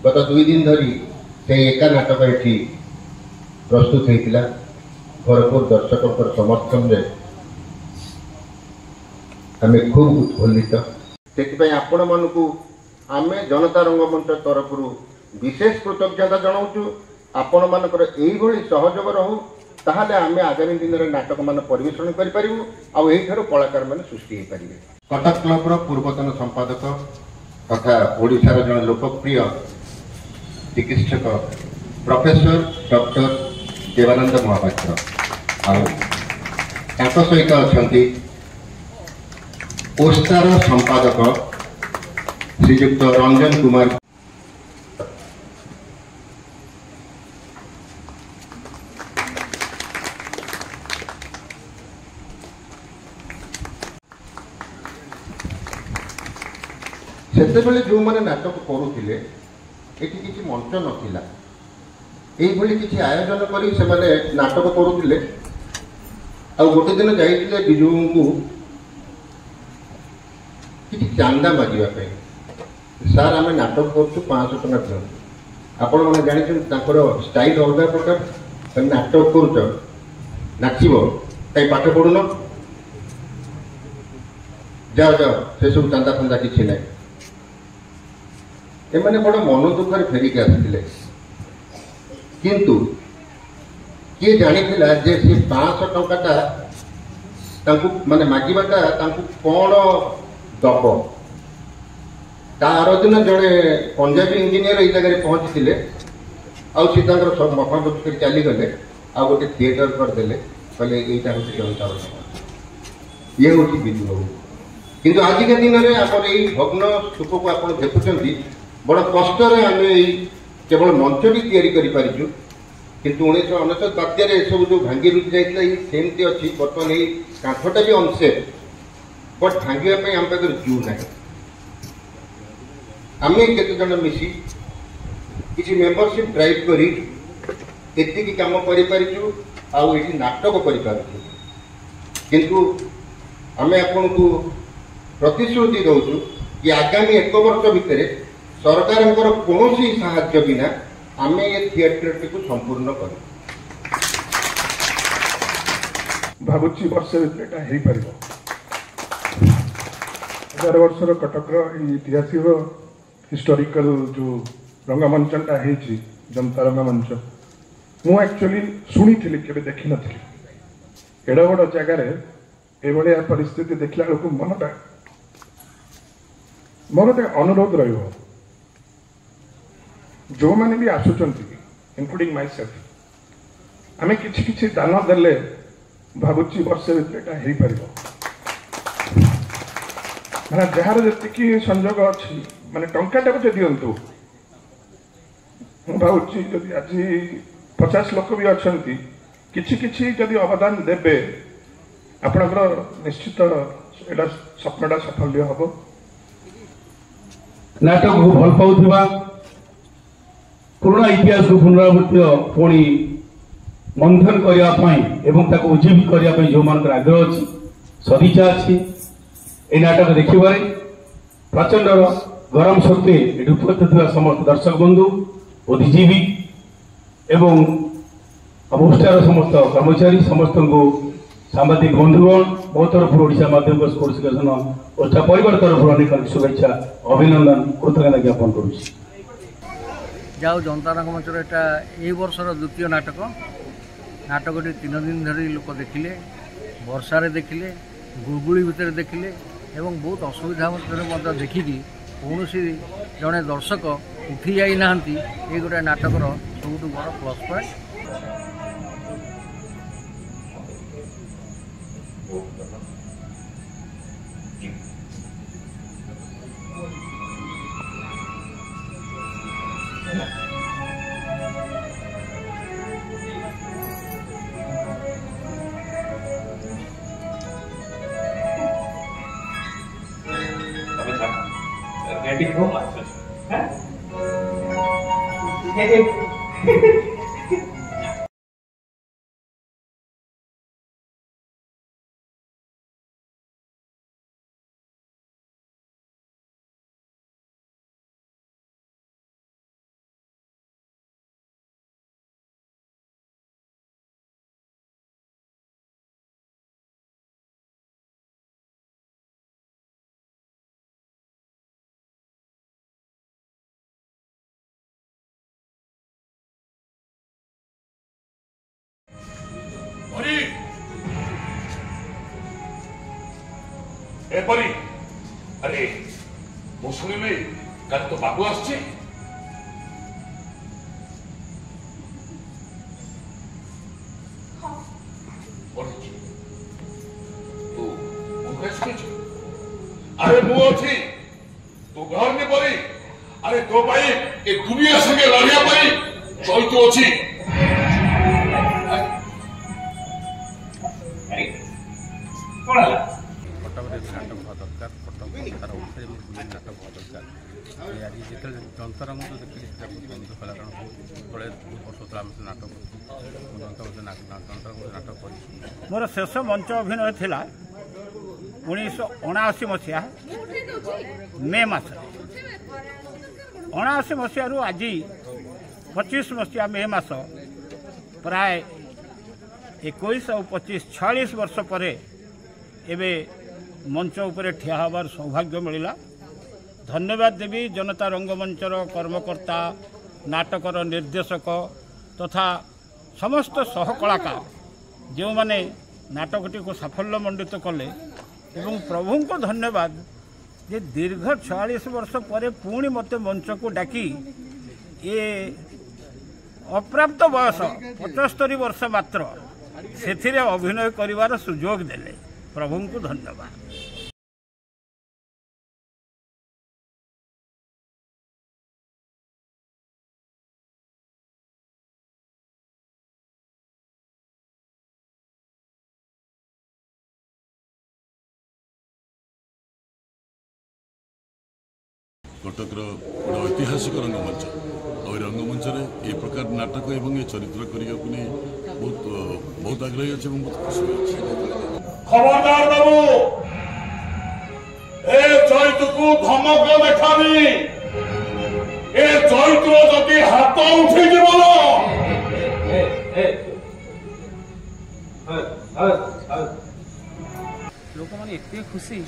गत 2 दिन धरी से एका नाटक ये प्रस्तुत होता भरपूर दर्शकों समर्थन रे आम खूब उत्फुल्लित से आपण मन को आम जनता रंगमंच तरफ विशेष कृतज्ञता जनाऊँ आपण मानकर यही सहयोग रहू ताहले आम आगामी दिन में नाटक मान परिवेषण करूँ कलाकार मैंने सृष्टि हो पारे। कटक क्लबर पूर्वतन संपादक तथा ओडिशार जन लोकप्रिय चिकित्सक प्रोफेसर डॉक्टर देवानंद महापात्र सहित अच्छा ओस्तार संपादक श्रीजुक्त रंजन कुमार सेतेबेले जो मैंने नाटक करुले ये किसी मंच नाला यही किसी आयोजन कर नाटक करुले आ गोटे दिन जाइए विजु को किसी चांदा मागे सार आम नाटक कर 500 टका दिखाँ आपण मैंने जानते स्टाइल अलग प्रकार नाटक कर नाचब कहीं पाठ पढ़ुन जाओ जाओ से सब चांदा फंदा किसी ना एमाने बड़ मन दुखर फेरिक आसते किंतु किए जानी जे सी 500 टंका माने मागिबाटा कौन दब तार दिन जड़े पंजाबी इंजीनियर ये जगह पहुँची आर सब मफा बुझ कर चलीगले आ गोटे थिएटर करदे कहले यहाँ हूँ जनता ये हूँ विजु बाबू किंतु आजिका दिन में आम यही भग्न स्तूप को आप देखुं बड़ कष्ट आम केवल मंचटी या किंतु 1999 बात्यार सब जो भांगी रुची जाता सेमती अच्छी बर्तमान यही कांथटा भी अनसेफ बट भांगे आम पाखे जू ना आम केत मिसी किसी मेंबरशिप ड्राइव कर कम कर नाटक कर किंतु आम आपन को प्रतिश्रुति दौचु कि आगामी 1 वर्ष भितर सरकार कौन साहाय्य बिना आम ये थिएटर टी संपूर्ण कर भावुची वर्ष भर हो पार 1000 वर्षर कटकर ऐतिहासिक हिस्टोरिकल जो रंगमंचटा है जनता रंगमंच मु एक्चुअली शुणी के देखी नी एड बड़ जगार ये परिस्थिति देखला बेलू मनटा मोर अनुरोध रही जो मैंने भी आसुंच इनक्लूडिंग माई सेल्फ आम कि दान देले भावुची वर्ष भर हो पार मैंने जार जी संजोग अच्छी माने टंकाटा को दिंतु भावुची जदि आज 50 लोक भी अच्छा किसी जदि अवदान देवे आपणकर निश्चित एटा स्वप्नटा सफल हम नाटक को भल पाउथिबा पुराना इतिहास को पुनरावृत्ति पुणी मंथन करने उज्जीवित करने जो मान आग्रह अच्छी सदिच्छा अच्छी ये नाटक देखिबारे प्रचंड गरम सत्वे उपस्थित समस्त दर्शक बंधु बुद्धिजीवी एवं अवस्थार समस्त कर्मचारी समस्त को सांबादिक बंधुगण मो तरफ ओडिशा माध्यमिक स्कूल शिक्षण ओष्ठा परिवार तरफ अनेक शुभेच्छा अभिनंदन कृतज्ञता ज्ञापन करुच्ची जाओ जनता रंगमंचर ये वर्षर द्वितीय नाटक नाटकटी 3 दिन धरी लोक देखिले वर्षारे देखिले गुड़गुड़ी भितर देखिले एवं बहुत असुविधा मध्य देखिकी कौन जड़े दर्शक उठी जाई नाहंती ये गोटे नाटकर सबुठ बड़ plus point Getting home, huh? एपरी अरे मु शुणिली काल तो बाबू आसछि अरे मु अच्छी तू घर में पड़ी अरे तो भाई ए दुनिया संगे लड़िया पाई चैतु अच्छी कटक नाटक हवा दरकार कटक तार उठे नाटक हवा दरकार आज जो जंतरंग देखिए बंद कला कारण बहुत वर्ष तला आम नाटक नाटक कर मोर शेष मंच अभिनय थिला 1979 मसीहा मे मास 79 मसीह आज 25 मसीहा मे मास प्राय 21 और 25 46 वर्ष पर एबे मंच उपरे ठिया हबार सौभाग्य मिला। धन्यवाद देवी जनता रंगमंचर कर्मकर्ता नाटकर निर्देशक तथा समस्त सहकलाकार जो माने नाटकटी को साफल्य मंडित कले एवं प्रभु को धन्यवाद जे दीर्घ 46 वर्ष पर पुणी मते मंच को डाकी ये अप्राप्त बयस 75 वर्ष मात्र से अभिनय करिवार सुजोग देले प्रभु को धन्यवाद। कटक गोटे ऐतिहासिक रंगमंच और रंगमंच ये प्रकार नाटक एवं ये चरित्र करने बहुत बहुत आग्रही अच्छे बहुत खुशी अच्छे। खबरदार बाबू ए चैतु को धमक देखानी ए चैतु जदि हाथ उठी जीवन लोक मैंने एत खुशी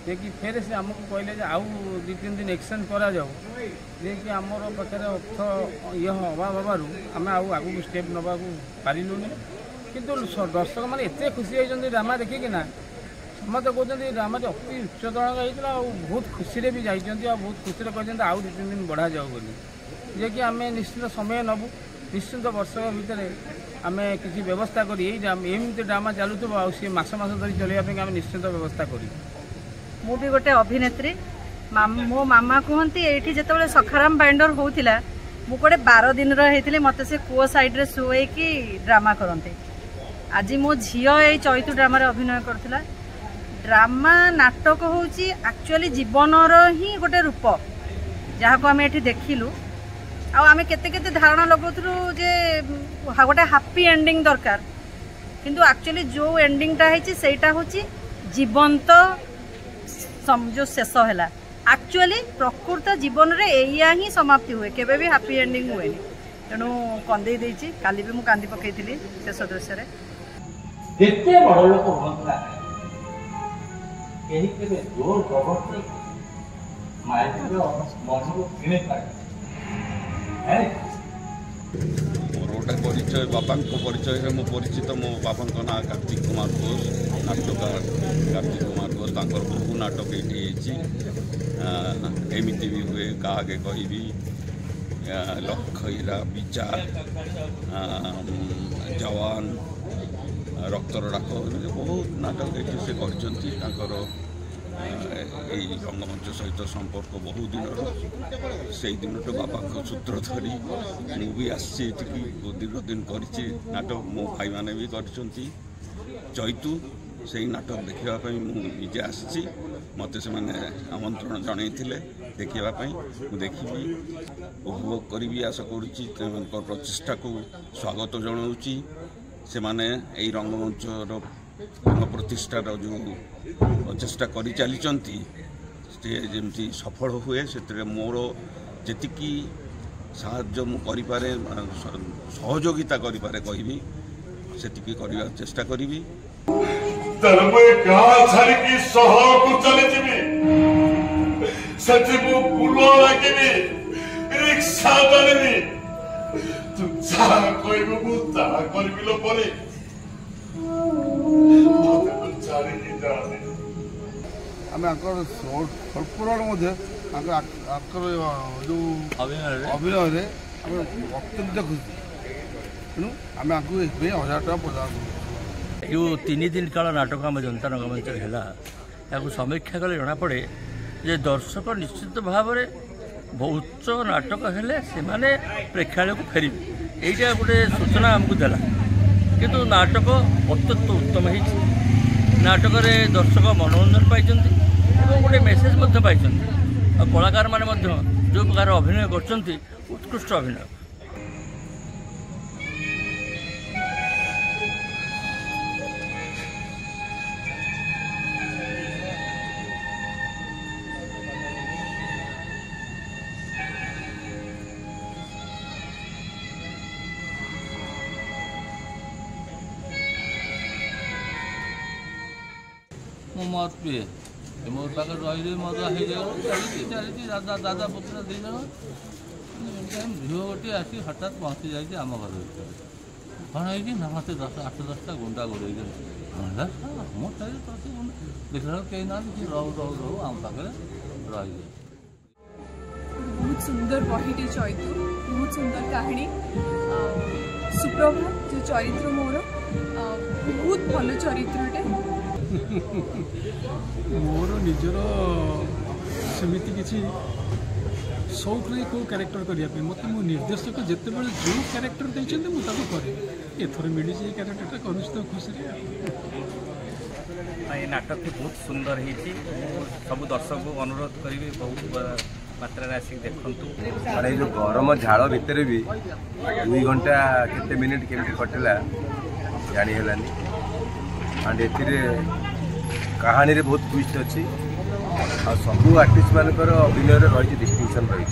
जे कि फेर से आमको कहले आउ 2-3 दिन एक्सचेंज करा जाओ जे कि आमर पाखे अर्थ ये अभाव हबार आम आगू स्टेप नवा पारिलुनि किंतु दर्शक मैंने एत खुशी होती ड्रामा देखिकिना समस्त कहते ड्रामा अति उच्चतरण होता बहुत खुशी भी जाइए बहुत खुशी कहते आउ 2-3 दिन बढ़ा जाओ बोली जे कि आम निश्चित समय नबू निश्चित वर्षक भितर आम किसी व्यवस्था करी एमती ड्रामा चलुव सी मास धरी चलने आम निश्चित व्यवस्था करी मु भी गोटे अभिनेत्री मो मामा कहती ये जिते सखाराम बाइंडर होता मु गोटे 12 दिन रही मत से कूओ साइड्रे शुए कि ड्रामा करते आज मो झील ये चैतु ड्रामा अभिनय करथिला। ड्रामा नाटक हूँ एक्चुअली जीवनर ही गोटे रूप जहाँ को आम ये देखिलु आम केते धारणा लगुलु जे गोटे हापी एंडिंग दरकार किंतु एक्चुअली जो एंडिंगटा है सेटा हूँ जीवंत जो शेष है एक्चुअली प्रकृत जीवन रे एया ही समाप्ति हुए केबे भी हैप्पी एंडिंग हुए तेणु कंदे देछि काली भी मु कांदी पकईली शेष दृश्य रे एते बड़ लोक होतला केही केबे जोर जबरदस्ती माइक्रो मन को किने पाए मोर गोटे परिचय बापा परिचय मो परिचित मो बापा ना कार्तिक कुमार घोष नाटककार कार्तिक कुमार घोष बहु नाटक ये एमती भी हुए कागे कहि लखईरा विचार जवान रक्तर डाक बहुत नाटक ये से कर रंगमंच सहित संपर्क बहुत दिन से दिन तो बापा सूत्र धरी मुझे आसी दीर्घ दिन कर नाटक मो भाई मैंने भी कर चैतु से नाटक देखापी मुझे आसी मत से आमंत्रण जन देखापी देखी उपभोग करी आशा कर प्रचेषा को स्वागत जनाऊँगी से माने रंगमंचर प्रतिष्ठार जो प्रचेषा कर चली जमी सफल हुए से मोर जी साहाय्य मुझे सहयोगिता करें कहबी से चेष्टा करी छाड़ी सहर को चली रिक्शा चलि तू जहाँ कहबू ताहा करबिलो परे आम स्वल्पुराण जो अभिनय अत्यंत खुशी तेणु आम आपको 1000 टका प्रदान कर जो 3 दिन काल नाटक आम जनता रंगमंच है समीक्षा कले जना पड़े जे दर्शक निश्चित भाव में बहुत नाटक हेले से प्रेक्षालय को फेर यहीटा गोटे सूचना आमको देला किंतु नाटक अत्यंत उत्तम है नाटक दर्शक मनोरंजन पाई गोटे मेसेज पाई कलाकार माने जो प्रकार अभिनय कर उत्कृष्ट अभिनय मो मत पिए मोर पाखे रही मजा हो दादा पुत्र दी जन झील गोटे आस हठात पहुँची जाए आम घर कौन है मत 8-10टा गुंडा गोड़े मो देखला कहीं ना रहू आम पाखे रही बहुत सुंदर बहीटे चैतु बहुत सुंदर कहानी सुप्रभा जो चरित्र मोर बहुत भल चरित्रटे मोर निजर सेमती किसी शौक नहीं कौ क्यारेक्टर करने मत मो निर्देशक जिते बड़े जो क्यारेक्टर देते मुझे करे एथर मिली क्यारेक्टर कर खुशी नाटक बहुत सुंदर होती सब दर्शक को अनुरोध करी बहुत मात्रा आसिक देखु अरे जो गरम झाड़ भितर भी 2 घंटा केते मिनिट केमती कटिला जानी हेलानी एंड एथिरे कहानी रे बहुत ट्विस्ट अच्छी आ सब आर्टिस्ट मानकर अभिनय रही डिस्टिंक्शन रही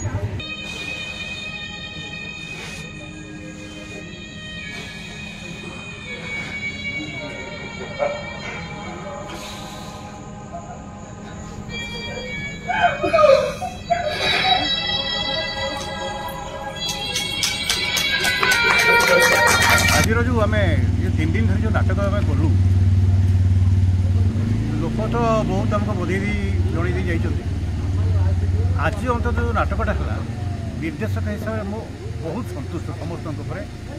आज जो आम ये 3 दिन धरी जो नाटक आम कलु लोक तो बहुत आमको बधई जन दे जाइए आज अंत जो नाटकटा है निर्देशक हिसाब से मुझे बहुत सन्तुष्ट समस्त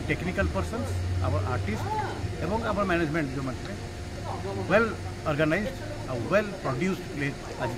टेक्निकल पर्सन्स आवर आर्टिस्ट एवं आवर मैनेजमेंट जो well organised well produced play आज